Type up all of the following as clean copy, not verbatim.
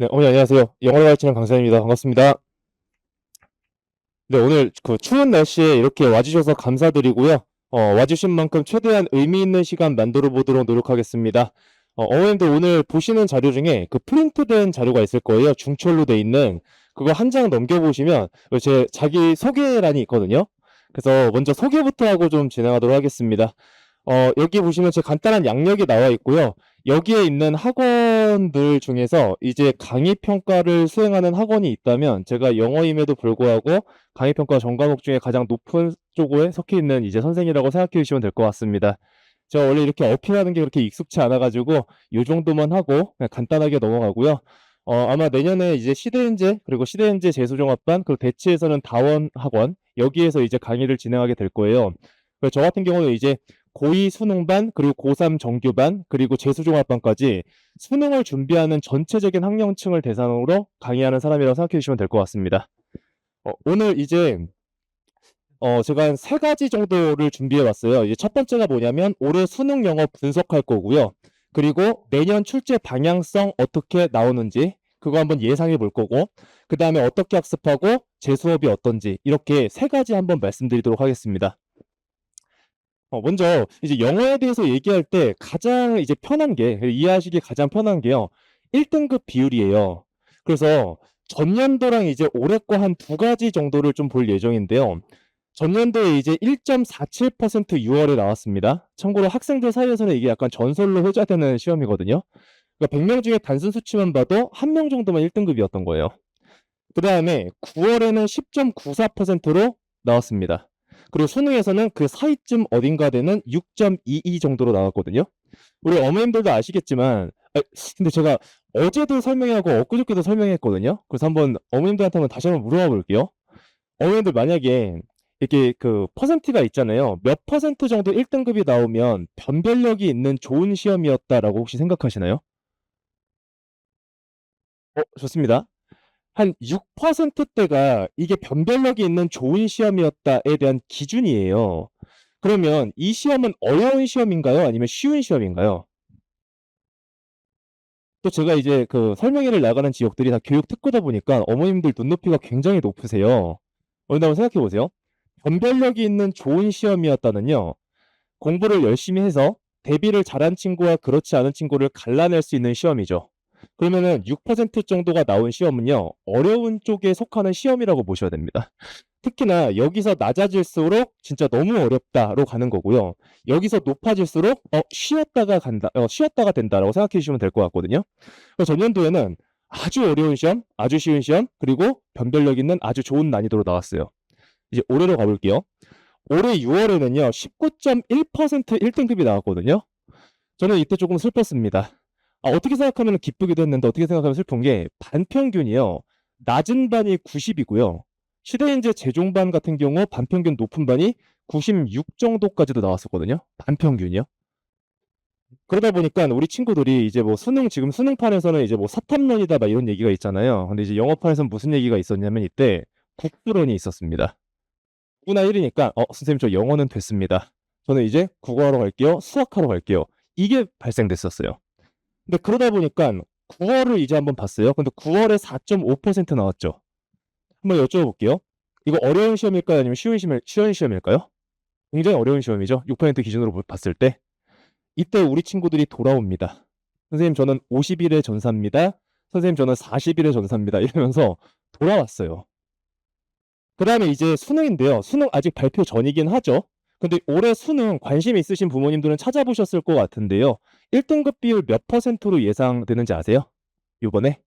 네, 안녕하세요. 영어로 가르치는 강사입니다. 반갑습니다. 네, 오늘 그 추운 날씨에 이렇게 와주셔서 감사드리고요. 와주신 만큼 최대한 의미 있는 시간 만들어 보도록 노력하겠습니다. 어머님들 오늘 보시는 자료 중에 그 프린트된 자료가 있을 거예요. 중철로 돼 있는 그거 한 장 넘겨보시면 제 자기 소개란이 있거든요. 그래서 먼저 소개부터 하고 좀 진행하도록 하겠습니다. 여기 보시면 제 간단한 양력이 나와 있고요. 여기에 있는 학원들 중에서 이제 강의 평가를 수행하는 학원이 있다면 제가 영어임에도 불구하고 강의 평가 전 과목 중에 가장 높은 쪽에 속해 있는 이제 선생이라고 생각해 주시면 될 것 같습니다. 제가 원래 이렇게 어필하는 게 그렇게 익숙치 않아 가지고 요 정도만 하고 그냥 간단하게 넘어가고요. 아마 내년에 이제 시대인재 그리고 시대인재 재수종합반 그리고 대치에서는 다원 학원 여기에서 이제 강의를 진행하게 될 거예요. 그래서 저 같은 경우는 이제 고2 수능반 그리고 고3 정규반 그리고 재수종합반까지 수능을 준비하는 전체적인 학년층을 대상으로 강의하는 사람이라고 생각해 주시면 될 것 같습니다. 오늘 이제 제가 한 3가지 정도를 준비해 왔어요. 이제 첫 번째가 뭐냐면 올해 수능 영어 분석할 거고요. 그리고 내년 출제 방향성 어떻게 나오는지 그거 한번 예상해 볼 거고 그다음에 어떻게 학습하고 제 수업이 어떤지 이렇게 3가지 한번 말씀드리도록 하겠습니다. 먼저 이제 영어에 대해서 얘기할 때 가장 이제 편한 게 이해하시기 가장 편한 게요. 1등급 비율이에요. 그래서 전년도랑 이제 올해 거 한 2가지 정도를 좀 볼 예정인데요. 전년도에 이제 1.47% 6월에 나왔습니다. 참고로 학생들 사이에서는 이게 약간 전설로 회자되는 시험이거든요. 그러니까 100명 중에 단순 수치만 봐도 1명 정도만 1등급이었던 거예요. 그다음에 9월에는 10.94%로 나왔습니다. 그리고 수능에서는 그 사이쯤 어딘가 되는 6.22 정도로 나왔거든요. 우리 어머님들도 아시겠지만 근데 제가 어제도 설명하고 엊그저께도 설명했거든요. 그래서 한번 어머님들한테 한번 다시 한번 물어봐 볼게요. 어머님들 만약에 이렇게 그 퍼센트가 있잖아요. 몇 퍼센트 정도 1등급이 나오면 변별력이 있는 좋은 시험이었다라고 혹시 생각하시나요? 좋습니다. 한 6%대가 이게 변별력이 있는 좋은 시험이었다에 대한 기준이에요. 그러면 이 시험은 어려운 시험인가요? 아니면 쉬운 시험인가요? 또 제가 이제 그 설명회를 나가는 지역들이 다 교육 특구다 보니까 어머님들 눈높이가 굉장히 높으세요. 근데 한번 생각해 보세요. 변별력이 있는 좋은 시험이었다는요. 공부를 열심히 해서 대비를 잘한 친구와 그렇지 않은 친구를 갈라낼 수 있는 시험이죠. 그러면은 6% 정도가 나온 시험은요. 어려운 쪽에 속하는 시험이라고 보셔야 됩니다. 특히나 여기서 낮아질수록 진짜 너무 어렵다로 가는 거고요. 여기서 높아질수록 쉬었다가 된다라고 생각해 주시면 될 것 같거든요. 그래서 전년도에는 아주 어려운 시험, 아주 쉬운 시험, 그리고 변별력 있는 아주 좋은 난이도로 나왔어요. 이제 올해로 가볼게요. 올해 6월에는요. 19.1% 1등급이 나왔거든요. 저는 이때 조금 슬펐습니다. 어떻게 생각하면 기쁘기도 했는데 어떻게 생각하면 슬픈 게 반평균이요. 낮은 반이 90이고요. 시대인재 재종반 같은 경우 반평균 높은 반이 96 정도까지도 나왔었거든요. 반평균이요. 그러다 보니까 우리 친구들이 이제 뭐 지금 수능판에서는 이제 뭐 사탐론이다 막 이런 얘기가 있잖아요. 근데 이제 영어판에서는 무슨 얘기가 있었냐면 이때 국수론이 있었습니다. 누구나 1이니까 선생님 저 영어는 됐습니다. 저는 이제 국어하러 갈게요. 수학하러 갈게요. 이게 발생됐었어요. 근데 그러다 보니까 9월을 이제 한번 봤어요. 근데 9월에 4.5% 나왔죠. 한번 여쭤볼게요. 이거 어려운 시험일까요? 아니면 쉬운 시험일까요? 굉장히 어려운 시험이죠. 6% 기준으로 봤을 때. 이때 우리 친구들이 돌아옵니다. 선생님 저는 50일의 전사입니다. 선생님 저는 40일의 전사입니다. 이러면서 돌아왔어요. 그다음에 이제 수능인데요. 수능 아직 발표 전이긴 하죠. 근데 올해 수능 관심 있으신 부모님들은 찾아보셨을 것 같은데요. 1등급 비율 몇 퍼센트로 예상되는지 아세요? 요번에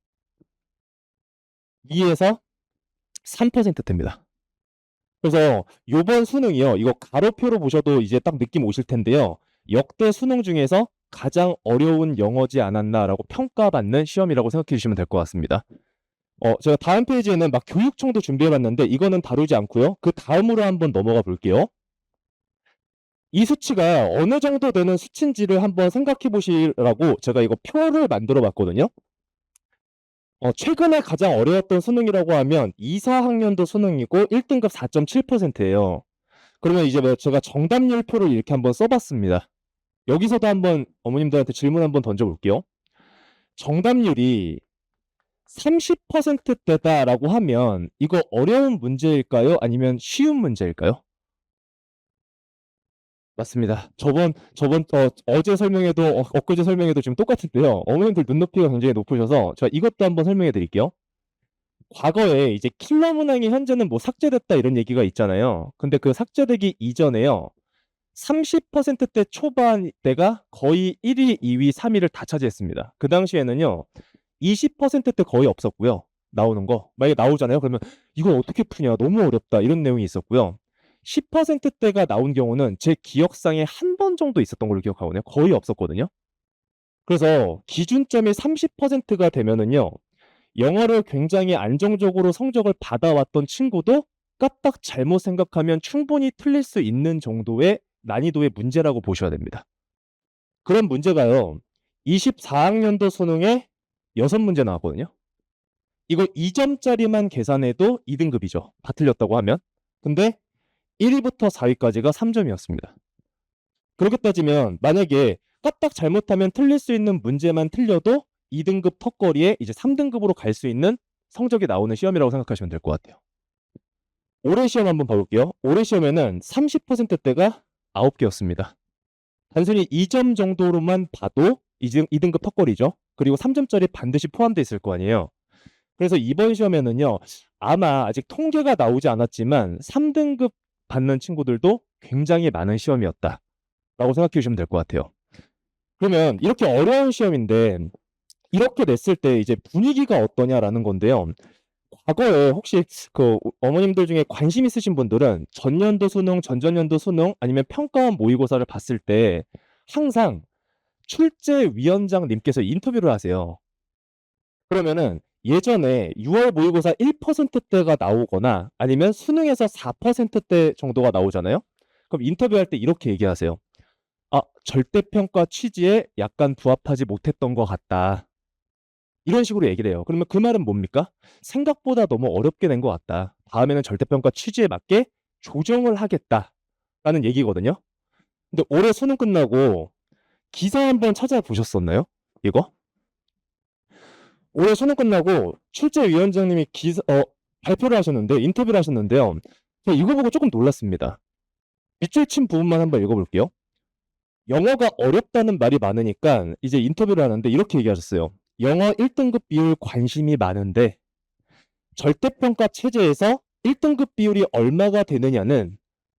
2에서 3%대입니다. 그래서 요번 수능이요. 이거 가로표로 보셔도 이제 딱 느낌 오실 텐데요. 역대 수능 중에서 가장 어려운 영어지 않았나라고 평가받는 시험이라고 생각해 주시면 될 것 같습니다. 제가 다음 페이지에는 막 교육청도 준비해 봤는데 이거는 다루지 않고요. 그다음으로 한번 넘어가 볼게요. 이 수치가 어느 정도 되는 수치인지를 한번 생각해 보시라고 제가 이거 표를 만들어 봤거든요. 최근에 가장 어려웠던 수능이라고 하면 2-4 학년도 수능이고 1등급 4.7%예요. 그러면 이제 뭐 제가 정답률표를 이렇게 한번 써 봤습니다. 여기서도 한번 어머님들한테 질문 한번 던져 볼게요. 정답률이 30%대다라고 하면 이거 어려운 문제일까요? 아니면 쉬운 문제일까요? 맞습니다. 어제 설명해도 엊그제 설명해도 지금 똑같은데요. 어머님들 눈높이가 굉장히 높으셔서 제가 이것도 한번 설명해 드릴게요. 과거에 이제 킬러 문항이 현재는 뭐 삭제됐다 이런 얘기가 있잖아요. 근데 그 삭제되기 이전에요. 30%대 초반대가 거의 1위, 2위, 3위를 다 차지했습니다. 그 당시에는요. 20%대 거의 없었고요. 나오는 거. 만약에 나오잖아요. 그러면 이걸 어떻게 푸냐. 너무 어렵다. 이런 내용이 있었고요. 10%대가 나온 경우는 제 기억상에 한 번 정도 있었던 걸로 기억하거든요. 거의 없었거든요. 그래서 기준점이 30%가 되면은요. 영어를 굉장히 안정적으로 성적을 받아왔던 친구도 까딱 잘못 생각하면 충분히 틀릴 수 있는 정도의 난이도의 문제라고 보셔야 됩니다. 그런 문제가요. 24학년도 수능에 6문제 나왔거든요. 이거 2점짜리만 계산해도 2등급이죠. 다 틀렸다고 하면. 근데 1위부터 4위까지가 3점이었습니다. 그렇게 따지면 만약에 까딱 잘못하면 틀릴 수 있는 문제만 틀려도 2등급 턱걸이에 이제 3등급으로 갈 수 있는 성적이 나오는 시험이라고 생각하시면 될 것 같아요. 올해 시험 한번 봐볼게요. 올해 시험에는 30%대가 9개였습니다. 단순히 2점 정도로만 봐도 2등급 턱걸이죠. 그리고 3점짜리 반드시 포함되어 있을 거 아니에요. 그래서 이번 시험에는요. 아마 아직 통계가 나오지 않았지만 3등급 받는 친구들도 굉장히 많은 시험이었다라고 생각해 주시면 될 것 같아요. 그러면 이렇게 어려운 시험인데 이렇게 냈을 때 이제 분위기가 어떠냐라는 건데요. 과거에 혹시 그 어머님들 중에 관심 있으신 분들은 전년도 수능, 전전년도 수능 아니면 평가원 모의고사를 봤을 때 항상 출제위원장님께서 인터뷰를 하세요. 그러면은 예전에 6월 모의고사 1%대가 나오거나 아니면 수능에서 4%대 정도가 나오잖아요. 그럼 인터뷰할 때 이렇게 얘기하세요. 아, 절대평가 취지에 약간 부합하지 못했던 것 같다. 이런 식으로 얘기를 해요. 그러면 그 말은 뭡니까? 생각보다 너무 어렵게 낸 것 같다. 다음에는 절대평가 취지에 맞게 조정을 하겠다라는 얘기거든요. 근데 올해 수능 끝나고 기사 한번 찾아보셨었나요? 이거? 올해 수능 끝나고 출제위원장님이 발표를 하셨는데 인터뷰를 하셨는데요. 제가 이거 보고 조금 놀랐습니다. 밑줄 친 부분만 한번 읽어볼게요. 영어가 어렵다는 말이 많으니까 이제 인터뷰를 하는데 이렇게 얘기하셨어요. 영어 1등급 비율 관심이 많은데 절대평가 체제에서 1등급 비율이 얼마가 되느냐는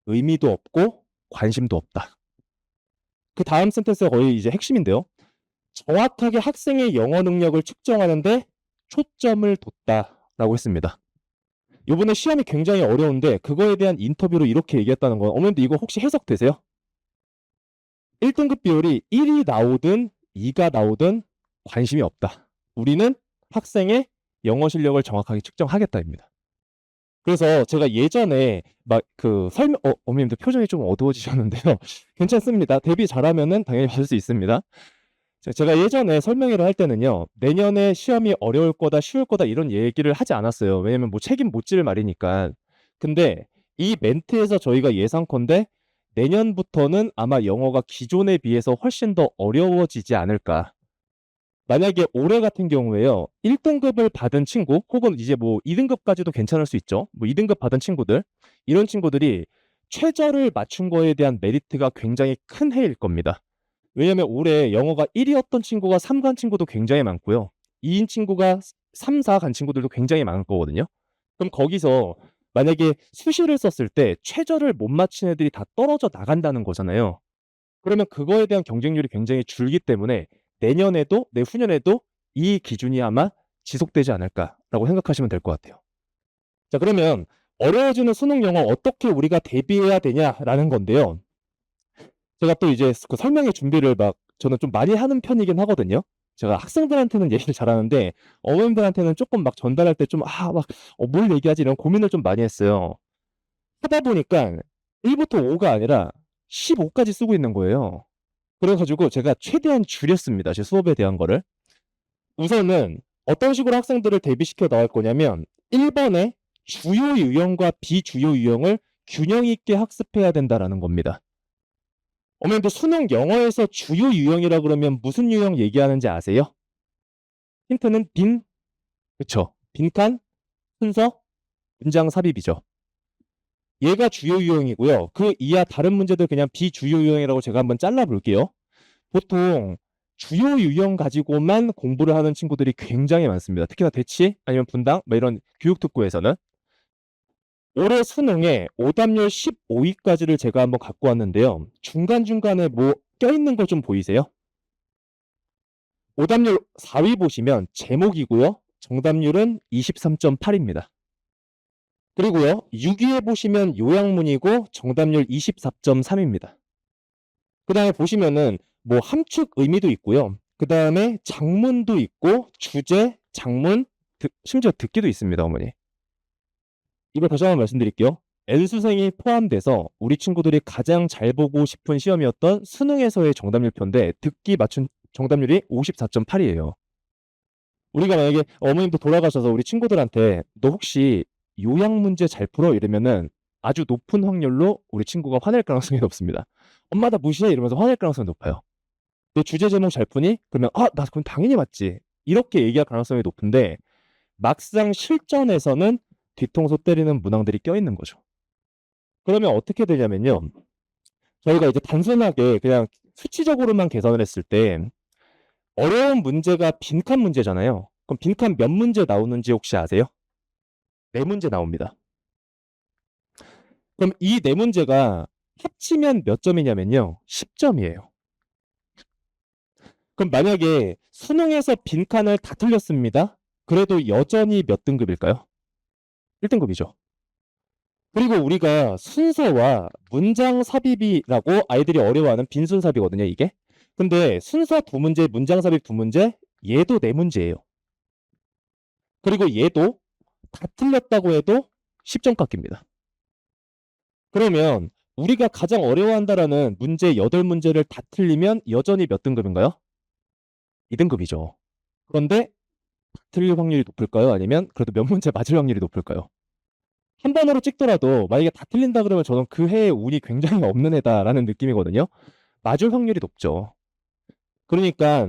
의미도 없고 관심도 없다. 그 다음 센텐스가 거의 이제 핵심인데요. 정확하게 학생의 영어 능력을 측정하는데 초점을 뒀다라고 했습니다. 이번에 시험이 굉장히 어려운데 그거에 대한 인터뷰로 이렇게 얘기했다는 건 어머님들 이거 혹시 해석되세요? 1등급 비율이 1이 나오든 2가 나오든 관심이 없다. 우리는 학생의 영어 실력을 정확하게 측정하겠다입니다. 그래서 제가 예전에 막 그 어머님들 표정이 좀 어두워지셨는데요. 괜찮습니다. 대비 잘하면은 당연히 받을 수 있습니다. 제가 예전에 설명회를 할 때는요. 내년에 시험이 어려울 거다, 쉬울 거다 이런 얘기를 하지 않았어요. 왜냐면 뭐 책임 못 질 말이니까. 근데 이 멘트에서 저희가 예상컨대 내년부터는 아마 영어가 기존에 비해서 훨씬 더 어려워지지 않을까. 만약에 올해 같은 경우에요. 1등급을 받은 친구 혹은 이제 뭐 2등급까지도 괜찮을 수 있죠. 뭐 2등급 받은 친구들 이런 친구들이 최저를 맞춘 거에 대한 메리트가 굉장히 큰 해일 겁니다. 왜냐면 올해 영어가 1위였던 친구가 3 간 친구도 굉장히 많고요. 2인 친구가 3, 4 간 친구들도 굉장히 많을 거거든요. 그럼 거기서 만약에 수시를 썼을 때 최저를 못 맞춘 애들이 다 떨어져 나간다는 거잖아요. 그러면 그거에 대한 경쟁률이 굉장히 줄기 때문에 내년에도 내후년에도 이 기준이 아마 지속되지 않을까라고 생각하시면 될 것 같아요. 자, 그러면 어려워지는 수능 영어 어떻게 우리가 대비해야 되냐라는 건데요. 제가 또 이제 그 설명의 준비를 막 저는 좀 많이 하는 편이긴 하거든요. 제가 학생들한테는 얘기를 잘하는데 어머님들한테는 조금 막 전달할 때 좀 뭘 얘기하지 이런 고민을 좀 많이 했어요. 하다 보니까 1부터 5가 아니라 15까지 쓰고 있는 거예요. 그래 가지고 제가 최대한 줄였습니다. 제 수업에 대한 거를. 우선은 어떤 식으로 학생들을 대비시켜 나갈 거냐면 1번에 주요 유형과 비주요 유형을 균형 있게 학습해야 된다라는 겁니다. 어머님들 수능 영어에서 주요 유형이라 그러면 무슨 유형 얘기하는지 아세요? 힌트는 빈 그쵸. 빈칸, 순서, 문장 삽입이죠. 얘가 주요 유형이고요. 그 이하 다른 문제들 그냥 비주요 유형이라고 제가 한번 잘라볼게요. 보통 주요 유형 가지고만 공부를 하는 친구들이 굉장히 많습니다. 특히나 대치 아니면 분당 이런 교육특구에서는. 올해 수능에 오답률 15위까지를 제가 한번 갖고 왔는데요. 중간중간에 뭐 껴있는 거 좀 보이세요? 오답률 4위 보시면 제목이고요. 정답률은 23.8입니다. 그리고요. 6위에 보시면 요약문이고 정답률 24.3입니다. 그 다음에 보시면은 뭐 함축 의미도 있고요. 그 다음에 장문도 있고 주제, 장문, 심지어 듣기도 있습니다, 어머니. 이걸 다시 한번 말씀드릴게요. N수생이 포함돼서 우리 친구들이 가장 잘 보고 싶은 시험이었던 수능에서의 정답률표인데 듣기 맞춘 정답률이 54.8이에요. 우리가 만약에 어머님도 돌아가셔서 우리 친구들한테 너 혹시 요약 문제 잘 풀어? 이러면은 아주 높은 확률로 우리 친구가 화낼 가능성이 높습니다. 엄마 나 무시해? 이러면서 화낼 가능성이 높아요. 너 주제 제목 잘 푸니? 그러면 나 그럼 당연히 맞지. 이렇게 얘기할 가능성이 높은데 막상 실전에서는 뒤통수 때리는 문항들이 껴있는 거죠. 그러면 어떻게 되냐면요. 저희가 이제 단순하게 그냥 수치적으로만 계산을 했을 때 어려운 문제가 빈칸 문제잖아요. 그럼 빈칸 몇 문제 나오는지 혹시 아세요? 4문제 나옵니다. 그럼 이 4문제가 합치면 몇 점이냐면요. 10점이에요. 그럼 만약에 수능에서 빈칸을 다 틀렸습니다. 그래도 여전히 몇 등급일까요? 1등급이죠. 그리고 우리가 순서와 문장 삽입이라고 아이들이 어려워하는 빈순 삽입이거든요, 이게. 근데 순서 2문제, 문장 삽입 2문제, 얘도 4문제예요. 그리고 얘도 다 틀렸다고 해도 10점 깎입니다. 그러면 우리가 가장 어려워한다라는 문제 8문제를 다 틀리면 여전히 몇 등급인가요? 2등급이죠. 그런데 틀릴 확률이 높을까요? 아니면 그래도 몇 문제 맞을 확률이 높을까요? 한 번으로 찍더라도 만약에 다 틀린다 그러면 저는 그 해의 운이 굉장히 없는 애다라는 느낌이거든요. 맞을 확률이 높죠. 그러니까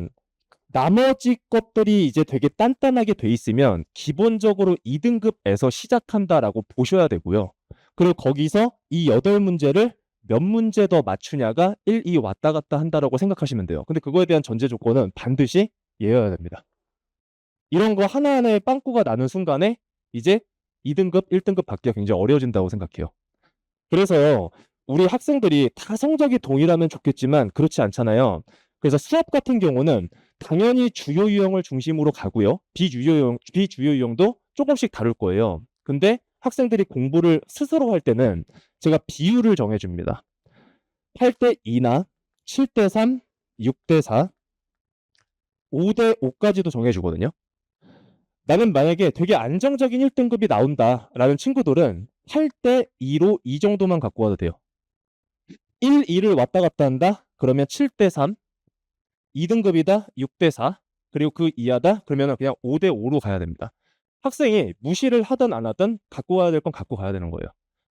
나머지 것들이 이제 되게 단단하게 돼 있으면 기본적으로 2등급에서 시작한다라고 보셔야 되고요. 그리고 거기서 이 8문제를 몇 문제 더 맞추냐가 1, 2 왔다 갔다 한다라고 생각하시면 돼요. 근데 그거에 대한 전제 조건은 반드시 얘여야 됩니다. 이런 거 하나하나의 빵꾸가 나는 순간에 이제 2등급, 1등급 받기가 굉장히 어려워진다고 생각해요. 그래서 우리 학생들이 다 성적이 동일하면 좋겠지만 그렇지 않잖아요. 그래서 수업 같은 경우는 당연히 주요 유형을 중심으로 가고요. 비주요 유형도 조금씩 다룰 거예요. 근데 학생들이 공부를 스스로 할 때는 제가 비율을 정해줍니다. 8대 2나 7대 3, 6대 4, 5대 5까지도 정해주거든요. 나는 만약에 되게 안정적인 1등급이 나온다라는 친구들은 8대 2로 이 정도만 갖고 와도 돼요. 1, 2를 왔다 갔다 한다? 그러면 7대 3, 2등급이다? 6대 4, 그리고 그 이하다? 그러면 그냥 5대 5로 가야 됩니다. 학생이 무시를 하든 안 하든 갖고 와야 될 건 갖고 가야 되는 거예요.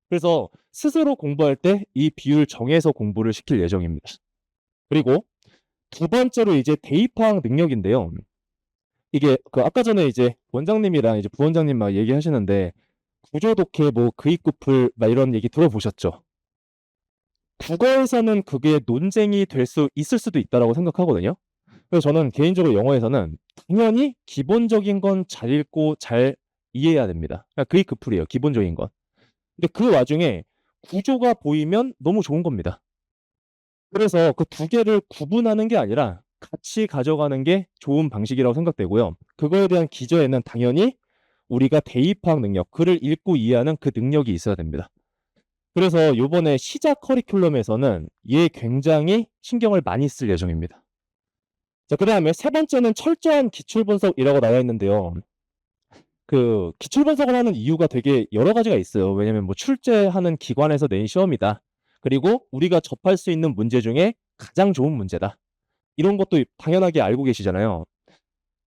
그래서 스스로 공부할 때 이 비율 정해서 공부를 시킬 예정입니다. 그리고 두 번째로 이제 대입파악 능력인데요. 이게 그 아까 전에 이제 원장님이랑 이제 부원장님 막 얘기하시는데 구조 독해 뭐 그입구풀 막 이런 얘기 들어보셨죠? 국어에서는 그게 논쟁이 될 수 있을 수도 있다라고 생각하거든요. 그래서 저는 개인적으로 영어에서는 당연히 기본적인 건 잘 읽고 잘 이해해야 됩니다. 그러니까 그입구풀이에요. 기본적인 건. 근데 그 와중에 구조가 보이면 너무 좋은 겁니다. 그래서 그 두 개를 구분하는 게 아니라 같이 가져가는 게 좋은 방식이라고 생각되고요. 그거에 대한 기저에는 당연히 우리가 대입학 능력, 글을 읽고 이해하는 그 능력이 있어야 됩니다. 그래서 요번에 시작 커리큘럼에서는 얘 굉장히 신경을 많이 쓸 예정입니다. 자, 그 다음에 세 번째는 철저한 기출 분석이라고 나와 있는데요. 그 기출 분석을 하는 이유가 되게 여러 가지가 있어요. 왜냐면 뭐 출제하는 기관에서 낸 시험이다. 그리고 우리가 접할 수 있는 문제 중에 가장 좋은 문제다. 이런 것도 당연하게 알고 계시잖아요.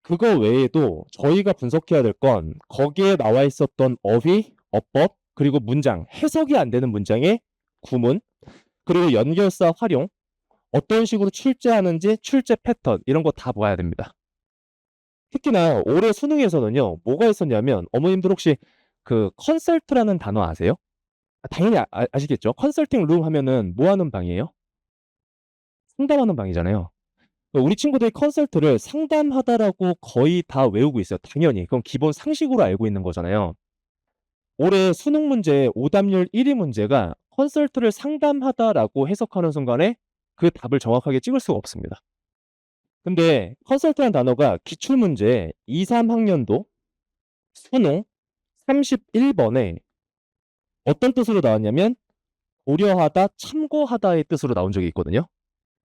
그거 외에도 저희가 분석해야 될 건 거기에 나와 있었던 어휘, 어법, 그리고 문장, 해석이 안 되는 문장의 구문, 그리고 연결사 활용, 어떤 식으로 출제하는지 출제 패턴 이런 거 다 봐야 됩니다. 특히나 올해 수능에서는요. 뭐가 있었냐면 어머님들 혹시 그 컨설트라는 단어 아세요? 당연히 아시겠죠? 컨설팅 룸 하면은 뭐 하는 방이에요? 상담하는 방이잖아요. 우리 친구들이 컨설트를 상담하다라고 거의 다 외우고 있어요. 당연히. 그건 기본 상식으로 알고 있는 거잖아요. 올해 수능 문제 오답률 1위 문제가 컨설트를 상담하다라고 해석하는 순간에 그 답을 정확하게 찍을 수가 없습니다. 근데 컨설트라는 단어가 기출문제 2-3 학년도 수능 31 번에 어떤 뜻으로 나왔냐면 고려하다, 참고하다의 뜻으로 나온 적이 있거든요.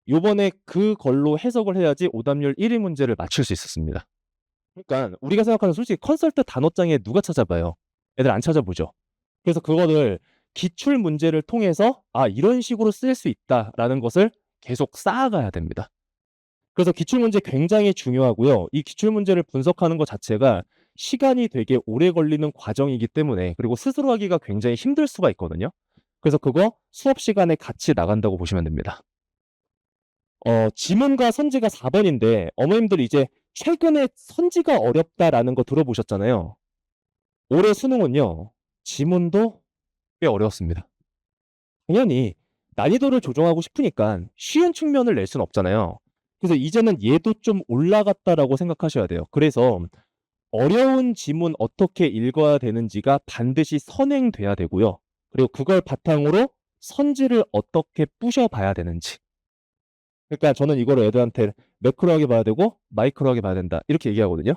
요번에 그걸로 해석을 해야지 오답률 1위 문제를 맞출 수 있었습니다. 그러니까 우리가 생각하는 솔직히 컨설트 단어장에 누가 찾아봐요? 애들 안 찾아보죠. 그래서 그거를 기출 문제를 통해서 '아 이런 식으로 쓸 수 있다.'라는 것을 계속 쌓아가야 됩니다. 그래서 기출 문제 굉장히 중요하고요. 이 기출 문제를 분석하는 것 자체가 시간이 되게 오래 걸리는 과정이기 때문에 그리고 스스로 하기가 굉장히 힘들 수가 있거든요. 그래서 그거 수업 시간에 같이 나간다고 보시면 됩니다. 지문과 선지가 4 번인데 어머님들 이제 최근에 "선지가 어렵다."라는 거 들어보셨잖아요. 올해 수능은요. 지문도 꽤 어려웠습니다. 당연히 난이도를 조정하고 싶으니깐 쉬운 측면을 낼 수는 없잖아요. 그래서 이제는 '얘도 좀 올라갔다.'라고 생각하셔야 돼요. 그래서 어려운 지문 어떻게 읽어야 되는지가 반드시 선행돼야 되고요. 그리고 그걸 바탕으로 선지를 어떻게 부셔 봐야 되는지. 그러니까 저는 이거를 애들한테 매크로하게 봐야 되고 마이크로하게 봐야 된다 이렇게 얘기하거든요.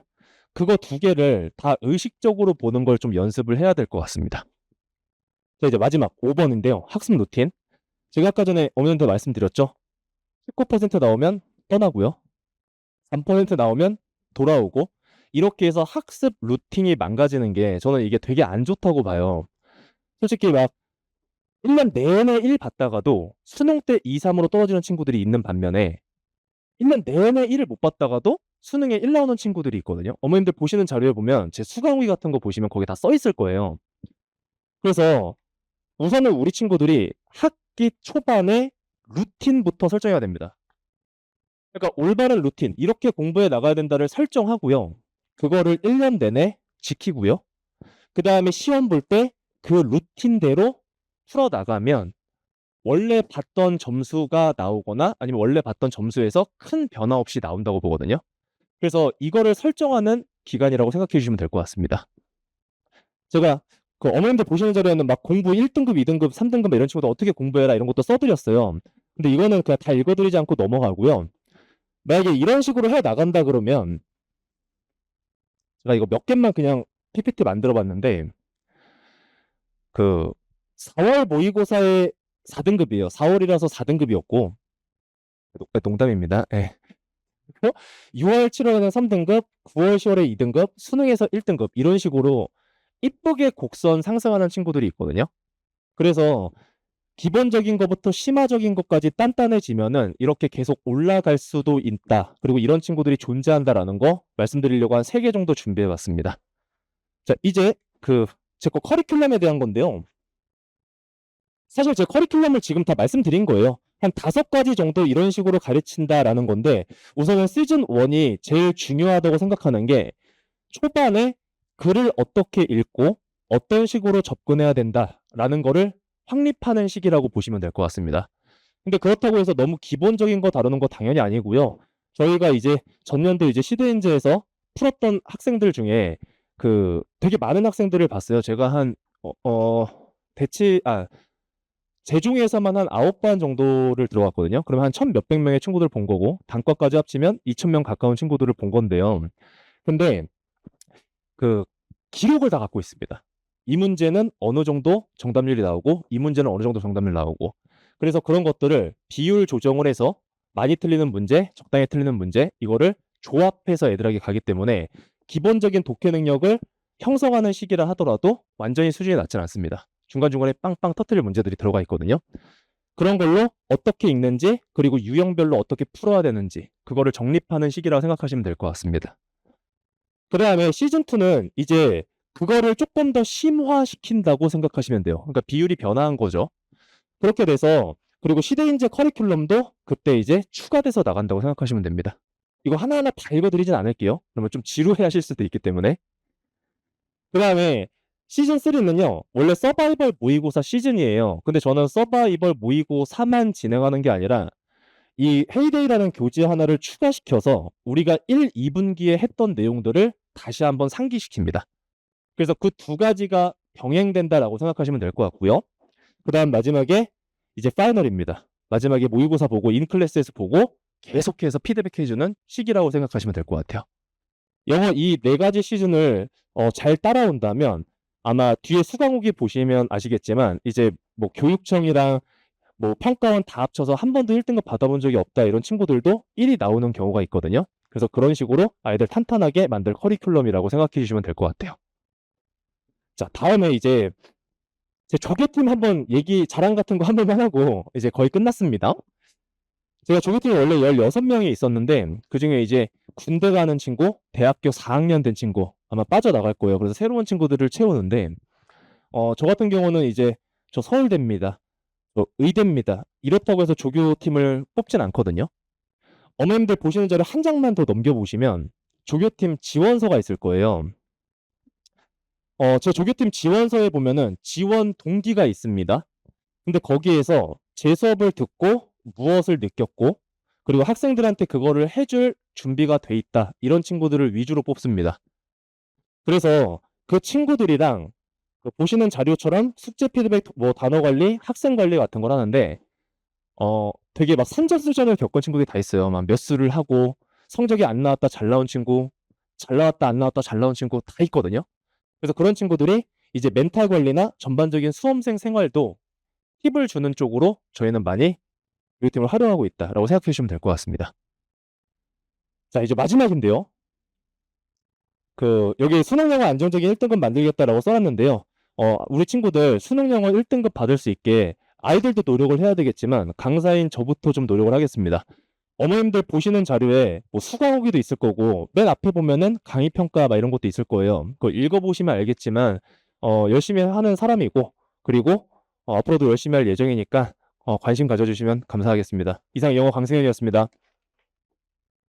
그거 두 개를 다 의식적으로 보는 걸 좀 연습을 해야 될 것 같습니다. 자 이제 마지막 5 번인데요. 학습 루틴. 제가 아까 전에 어머님한테 말씀드렸죠. 19% 나오면 떠나고요. 3% 나오면 돌아오고 이렇게 해서 학습 루틴이 망가지는 게 저는 이게 되게 안 좋다고 봐요. 솔직히 막 1년 내내 1 받다가도 수능 때 2, 3 으로 떨어지는 친구들이 있는 반면에 1년 내내 1을 못 받다가도 수능에 1 나오는 친구들이 있거든요. 어머님들 보시는 자료에 보면 제 수강 후기 같은 거 보시면 거기 다 써 있을 거예요. 그래서 우선은 우리 친구들이 학기 초반에 루틴부터 설정해야 됩니다. 그러니까 올바른 루틴 이렇게 공부해 나가야 된다를 설정하고요. 그거를 1년 내내 지키고요. 그다음에 시험 볼 때 그 루틴대로 풀어 나가면 원래 봤던 점수가 나오거나 아니면 원래 봤던 점수에서 큰 변화 없이 나온다고 보거든요. 그래서 이거를 설정하는 기간이라고 생각해 주시면 될 것 같습니다. 제가 그 어머님들 보시는 자료에는 막 공부 1 등급, 2 등급, 3 등급 이런 친구들 어떻게 공부해라 이런 것도 써 드렸어요. 근데 이거는 그냥 다 읽어 드리지 않고 넘어가고요. 만약에 이런 식으로 해 나간다 그러면 제가 이거 몇 개만 그냥 PPT 만들어 봤는데 그 4월 모의고사의 4 등급이에요. 4 월이라서 4 등급이었고 농담입니다. 예. 그리고 6 월, 7 월에는 3 등급, 9 월, 10 월에 2 등급, 수능에서 1 등급 이런 식으로 이쁘게 곡선 상승하는 친구들이 있거든요. 그래서 기본적인 것부터 심화적인 것까지 단단해지면은 이렇게 계속 올라갈 수도 있다. 그리고 이런 친구들이 존재한다라는 거 말씀드리려고 한 3개 정도 준비해 봤습니다. 자 이제 그 제 거 커리큘럼에 대한 건데요. 사실 제 커리큘럼을 지금 다 말씀드린 거예요. 한 5 가지 정도 이런 식으로 가르친다라는 건데 우선은 시즌 1이 제일 중요하다고 생각하는 게 초반에 글을 어떻게 읽고 어떤 식으로 접근해야 된다라는 거를 확립하는 시기라고 보시면 될 것 같습니다. 근데 그렇다고 해서 너무 기본적인 거 다루는 거 당연히 아니고요. 저희가 이제 전년도 이제 시대인재에서 풀었던 학생들 중에 그 되게 많은 학생들을 봤어요. 제가 한 대치 재중에서만 한 9반 정도를 들어갔거든요. 그러면 한 1,000 몇백 명의 친구들을 본 거고 단과까지 합치면 2,000명 가까운 친구들을 본 건데요. 근데 그 기록을 다 갖고 있습니다. 이 문제는 어느 정도 정답률이 나오고 이 문제는 어느 정도 정답률이 나오고 그래서 그런 것들을 비율 조정을 해서 많이 틀리는 문제, 적당히 틀리는 문제 이거를 조합해서 애들에게 가기 때문에 기본적인 독해 능력을 형성하는 시기라 하더라도 완전히 수준이 낮진 않습니다. 중간중간에 빵빵 터뜨릴 문제들이 들어가 있거든요. 그런 걸로 어떻게 읽는지 그리고 유형별로 어떻게 풀어야 되는지 그거를 정립하는 시기라고 생각하시면 될 것 같습니다. 그다음에 시즌 2는 이제 그거를 쪼끔 더 심화시킨다고 생각하시면 돼요. 그러니까 비율이 변화한 거죠. 그렇게 돼서 그리고 시대인재 커리큘럼도 그때 이제 추가돼서 나간다고 생각하시면 됩니다. 이거 하나하나 다 읽어드리진 않을게요. 그러면 좀 지루해 하실 수도 있기 때문에. 그 다음에 시즌 3는요, 원래 서바이벌 모의고사 시즌이에요. 근데 저는 서바이벌 모의고사만 진행하는 게 아니라 이 헤이데이라는 교재 하나를 추가시켜서 우리가 1, 2분기에 했던 내용들을 다시 한번 상기시킵니다. 그래서 그 두 가지가 병행된다라고 생각하시면 될 것 같고요. 그 다음 마지막에 이제 파이널입니다. 마지막에 모의고사 보고 인클래스에서 보고 계속해서 피드백해주는 시기라고 생각하시면 될 것 같아요. 영어 이 네 가지 시즌을 잘 따라온다면 아마 뒤에 수강후기 보시면 아시겠지만 이제 뭐 교육청이랑 뭐 평가원 다 합쳐서 한 번도 1등급 받아본 적이 없다 이런 친구들도 1이 나오는 경우가 있거든요. 그래서 그런 식으로 아이들 탄탄하게 만들 커리큘럼이라고 생각해 주시면 될 것 같아요. 자, 다음에 이제 제 조교팀 한번 얘기 자랑 같은 거 한 번만 하고 이제 거의 끝났습니다. 제가 조교팀에 원래 16명이 있었는데 그중에 이제 군대 가는 친구, 대학교 4학년 된 친구 아마 빠져나갈 거예요. 그래서 새로운 친구들을 채우는데 저 같은 경우는 이제 저 서울대입니다. 의대입니다. 이렇다고 해서 조교팀을 뽑진 않거든요. 어머님들 보시는 자료 한 장만 더 넘겨보시면 조교팀 지원서가 있을 거예요. 제 조교팀 지원서에 보면은 지원 동기가 있습니다. 근데 거기에서 제 수업을 듣고 무엇을 느꼈고 그리고 학생들한테 그거를 해줄 준비가 돼 있다. 이런 친구들을 위주로 뽑습니다. 그래서 그 친구들이랑 그 보시는 자료처럼 숙제 피드백, 뭐 단어 관리, 학생 관리 같은 걸 하는데 되게 막 산전수전을 겪은 친구들이 다 있어요. 막 몇 수를 하고 성적이 안 나왔다 잘 나온 친구, 잘 나왔다 안 나왔다 잘 나온 친구 다 있거든요. 그래서 그런 친구들이 이제 멘탈 관리나 전반적인 수험생 생활도 팁을 주는 쪽으로 저희는 많이 교육팀을 활용하고 있다라고 생각해 주시면 될 것 같습니다. 자, 이제 마지막인데요. 여기 수능영어 안정적인 1등급 만들겠다라고 써놨는데요. 우리 친구들 수능영어 1등급 받을 수 있게 아이들도 노력을 해야 되겠지만 강사인 저부터 좀 노력을 하겠습니다. 어머님들 보시는 자료에 뭐 수강후기도 있을 거고 맨 앞에 보면은 강의평가 막 이런 것도 있을 거예요. 그거 읽어보시면 알겠지만 열심히 하는 사람이고 그리고 앞으로도 열심히 할 예정이니까 관심 가져주시면 감사하겠습니다. 이상 영어 강승현이었습니다.